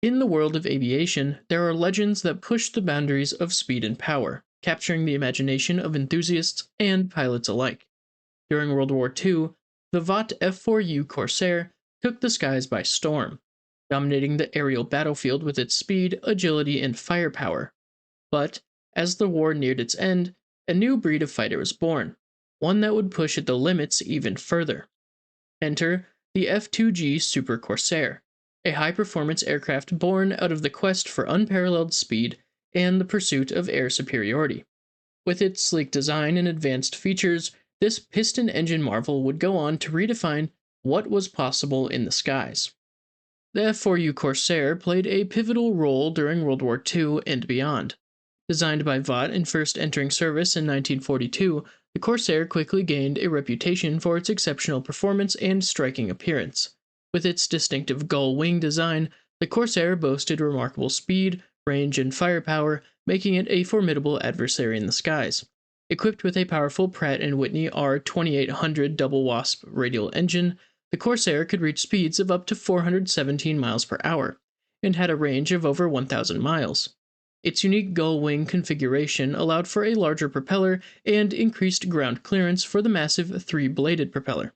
In the world of aviation, there are legends that push the boundaries of speed and power, capturing the imagination of enthusiasts and pilots alike. During World War II, the Vought F4U Corsair took the skies by storm, dominating the aerial battlefield with its speed, agility, and firepower. But, as the war neared its end, a new breed of fighter was born, one that would push at the limits even further. Enter the F2G Super Corsair, a high-performance aircraft born out of the quest for unparalleled speed and the pursuit of air superiority. With its sleek design and advanced features, this piston engine marvel would go on to redefine what was possible in the skies. The F4U Corsair played a pivotal role during World War II and beyond. Designed by Vought and first entering service in 1942, the Corsair quickly gained a reputation for its exceptional performance and striking appearance. With its distinctive gull-wing design, the Corsair boasted remarkable speed, range, and firepower, making it a formidable adversary in the skies. Equipped with a powerful Pratt & Whitney R2800 double wasp radial engine, the Corsair could reach speeds of up to 417 miles per hour, and had a range of over 1,000 miles. Its unique gull-wing configuration allowed for a larger propeller and increased ground clearance for the massive three-bladed propeller.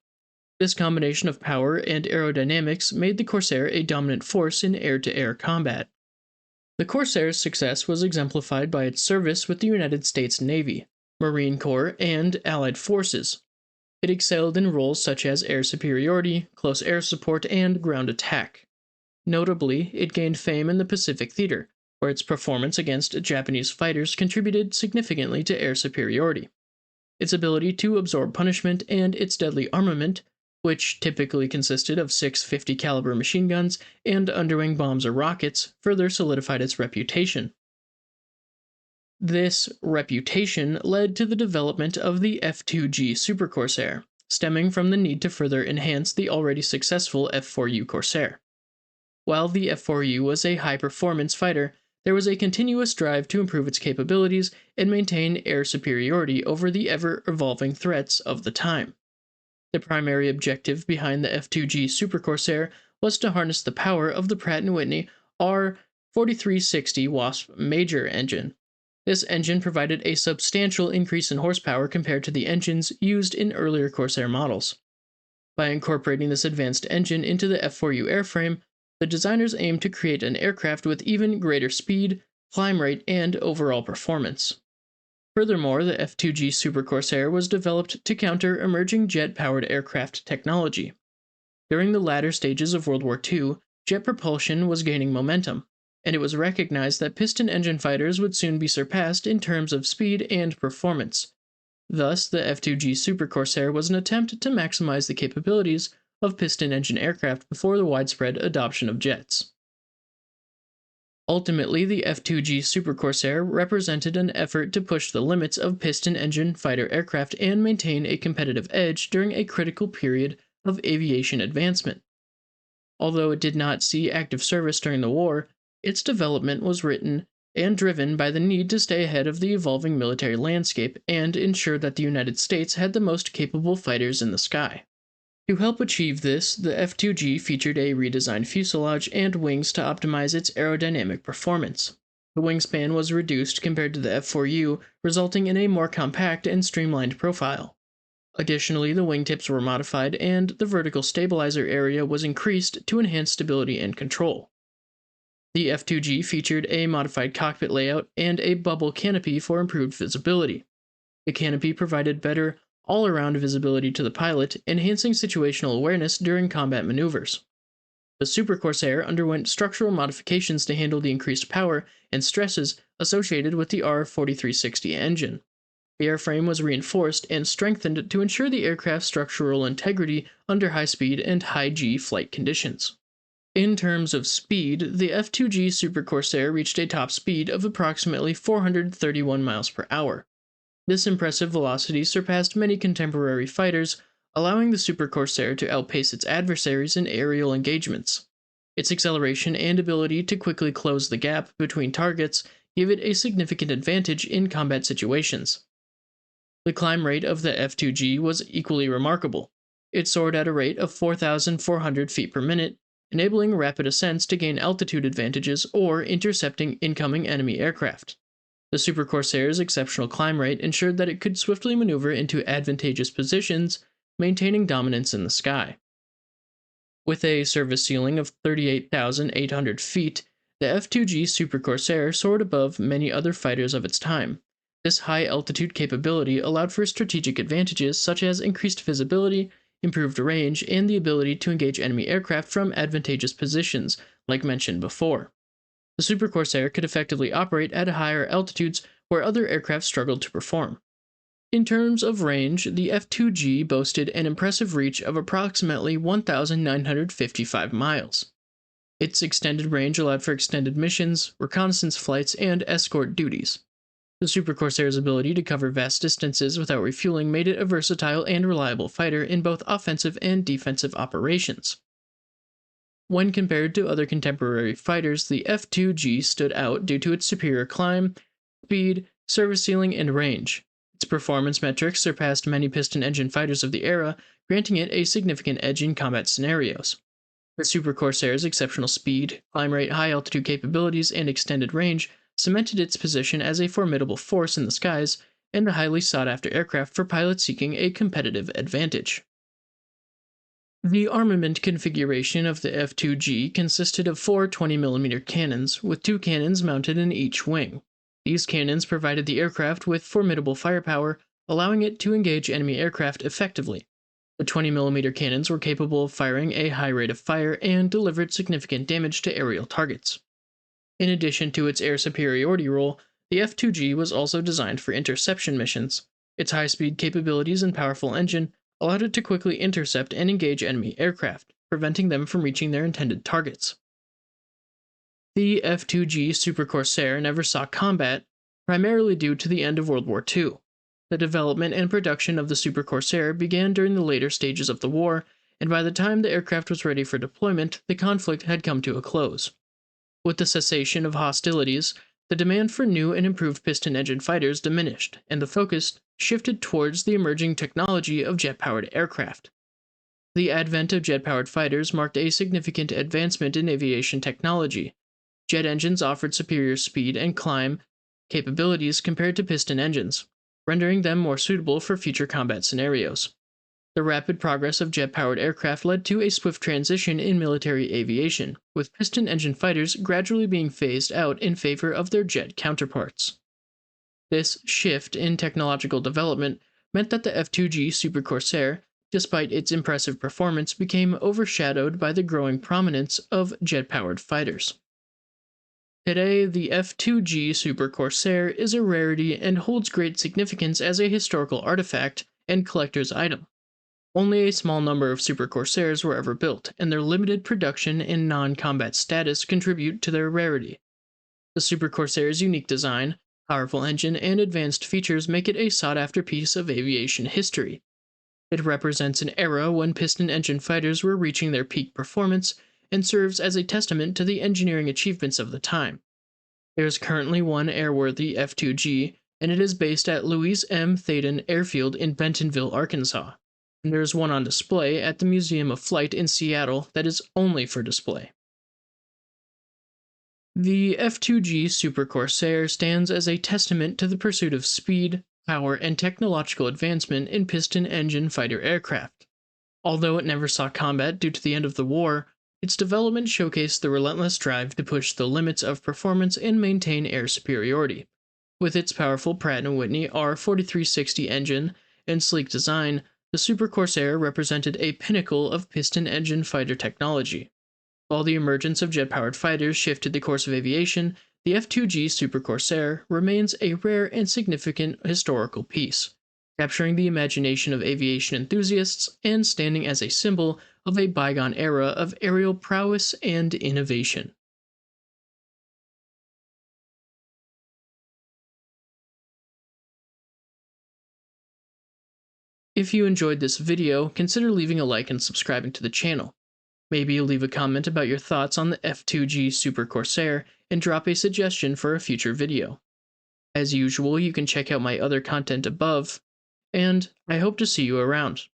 This combination of power and aerodynamics made the Corsair a dominant force in air-to-air combat. The Corsair's success was exemplified by its service with the United States Navy, Marine Corps, and Allied forces. It excelled in roles such as air superiority, close air support, and ground attack. Notably, it gained fame in the Pacific theater, where its performance against Japanese fighters contributed significantly to air superiority. Its ability to absorb punishment and its deadly armament, which typically consisted of 650 caliber machine guns and underwing bombs or rockets, further solidified its reputation. This reputation led to the development of the F2G Super Corsair, stemming from the need to further enhance the already successful F4U Corsair. While the F4U was a high-performance fighter, there was a continuous drive to improve its capabilities and maintain air superiority over the ever-evolving threats of the time. The primary objective behind the F2G Super Corsair was to harness the power of the Pratt & Whitney R4360 Wasp Major engine. This engine provided a substantial increase in horsepower compared to the engines used in earlier Corsair models. By incorporating this advanced engine into the F4U airframe, the designers aimed to create an aircraft with even greater speed, climb rate, and overall performance. Furthermore, the F2G Super Corsair was developed to counter emerging jet-powered aircraft technology. During the latter stages of World War II, jet propulsion was gaining momentum, and it was recognized that piston engine fighters would soon be surpassed in terms of speed and performance. Thus, the F2G Super Corsair was an attempt to maximize the capabilities of piston engine aircraft before the widespread adoption of jets. Ultimately, the F2G Super Corsair represented an effort to push the limits of piston engine fighter aircraft and maintain a competitive edge during a critical period of aviation advancement. Although it did not see active service during the war, its development was written and driven by the need to stay ahead of the evolving military landscape and ensure that the United States had the most capable fighters in the sky. To help achieve this, the F2G featured a redesigned fuselage and wings to optimize its aerodynamic performance. The wingspan was reduced compared to the F4U, resulting in a more compact and streamlined profile. Additionally, the wingtips were modified and the vertical stabilizer area was increased to enhance stability and control. The F2G featured a modified cockpit layout and a bubble canopy for improved visibility. The canopy provided better all-around visibility to the pilot, enhancing situational awareness during combat maneuvers. The Super Corsair underwent structural modifications to handle the increased power and stresses associated with the R4360 engine. The airframe was reinforced and strengthened to ensure the aircraft's structural integrity under high speed and high G flight conditions. In terms of speed, the F2G Super Corsair reached a top speed of approximately 431 miles per hour. This impressive velocity surpassed many contemporary fighters, allowing the Super Corsair to outpace its adversaries in aerial engagements. Its acceleration and ability to quickly close the gap between targets gave it a significant advantage in combat situations. The climb rate of the F2G was equally remarkable. It soared at a rate of 4,400 feet per minute, enabling rapid ascents to gain altitude advantages or intercepting incoming enemy aircraft. The Super Corsair's exceptional climb rate ensured that it could swiftly maneuver into advantageous positions, maintaining dominance in the sky. With a service ceiling of 38,800 feet, the F2G Super Corsair soared above many other fighters of its time. This high altitude capability allowed for strategic advantages such as increased visibility, improved range, and the ability to engage enemy aircraft from advantageous positions, like mentioned before. The Super Corsair could effectively operate at higher altitudes where other aircraft struggled to perform. In terms of range, the F2G boasted an impressive reach of approximately 1,955 miles. Its extended range allowed for extended missions, reconnaissance flights, and escort duties. The Super Corsair's ability to cover vast distances without refueling made it a versatile and reliable fighter in both offensive and defensive operations. When compared to other contemporary fighters, the F2G stood out due to its superior climb, speed, service ceiling, and range. Its performance metrics surpassed many piston-engine fighters of the era, granting it a significant edge in combat scenarios. The Super Corsair's exceptional speed, climb rate, high-altitude capabilities, and extended range cemented its position as a formidable force in the skies and a highly sought-after aircraft for pilots seeking a competitive advantage. The armament configuration of the F2G consisted of four 20mm cannons, with 2 cannons mounted in each wing. These cannons provided the aircraft with formidable firepower, allowing it to engage enemy aircraft effectively. The 20mm cannons were capable of firing a high rate of fire and delivered significant damage to aerial targets. In addition to its air superiority role, the F2G was also designed for interception missions. Its high-speed capabilities and powerful engine allowed it to quickly intercept and engage enemy aircraft, preventing them from reaching their intended targets. The F2G Super Corsair never saw combat, primarily due to the end of World War II. The development and production of the Super Corsair began during the later stages of the war, and by the time the aircraft was ready for deployment, the conflict had come to a close. With the cessation of hostilities, the demand for new and improved piston-engine fighters diminished, and the focus shifted towards the emerging technology of jet-powered aircraft. The advent of jet-powered fighters marked a significant advancement in aviation technology. Jet engines offered superior speed and climb capabilities compared to piston engines, rendering them more suitable for future combat scenarios. The rapid progress of jet-powered aircraft led to a swift transition in military aviation, with piston-engine fighters gradually being phased out in favor of their jet counterparts. This shift in technological development meant that the F2G Super Corsair, despite its impressive performance, became overshadowed by the growing prominence of jet-powered fighters. Today, the F2G Super Corsair is a rarity and holds great significance as a historical artifact and collector's item. Only a small number of Super Corsairs were ever built, and their limited production and non-combat status contribute to their rarity. The Super Corsair's unique design, powerful engine, and advanced features make it a sought-after piece of aviation history. It represents an era when piston-engine fighters were reaching their peak performance and serves as a testament to the engineering achievements of the time. There is currently one airworthy F2G, and it is based at Louis M. Thaden Airfield in Bentonville, Arkansas. And there is one on display at the Museum of Flight in Seattle that is only for display. The F2G Super Corsair stands as a testament to the pursuit of speed, power, and technological advancement in piston-engine fighter aircraft. Although it never saw combat due to the end of the war, its development showcased the relentless drive to push the limits of performance and maintain air superiority. With its powerful Pratt & Whitney R4360 engine and sleek design, the Super Corsair represented a pinnacle of piston-engine fighter technology. While the emergence of jet-powered fighters shifted the course of aviation, the F2G Super Corsair remains a rare and significant historical piece, capturing the imagination of aviation enthusiasts and standing as a symbol of a bygone era of aerial prowess and innovation. If you enjoyed this video, consider leaving a like and subscribing to the channel. Maybe you'll leave a comment about your thoughts on the F2G Super Corsair and drop a suggestion for a future video. As usual, you can check out my other content above, and I hope to see you around.